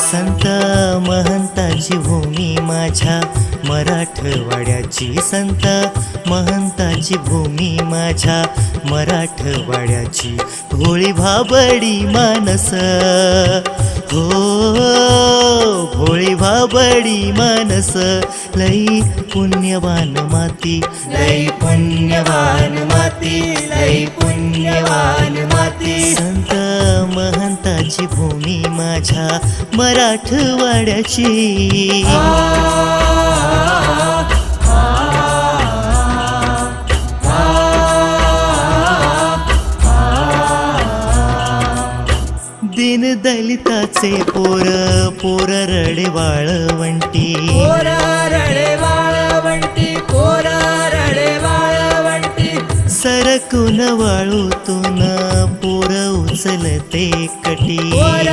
संत महंताची भूमी माझ्या मराठवाड्याची, संत महंताची भूमी माझ्या मराठवाड्याची, भोळी भाबडी मानस हो, भोळी भाबडी मानस, लई पुण्यवान माती, लई पुण्यवान माती, लई पुण्यवान माती, संत महंताची भूमी माझ्या मराठवाड्याची. दीन दलिताचे पोर, पोर रडे वाळवंटी, पोर रडे वाळवंटी, पोर रडे वाळवंटी, सरकून वाळूतून पोर उचलते कटी, पोर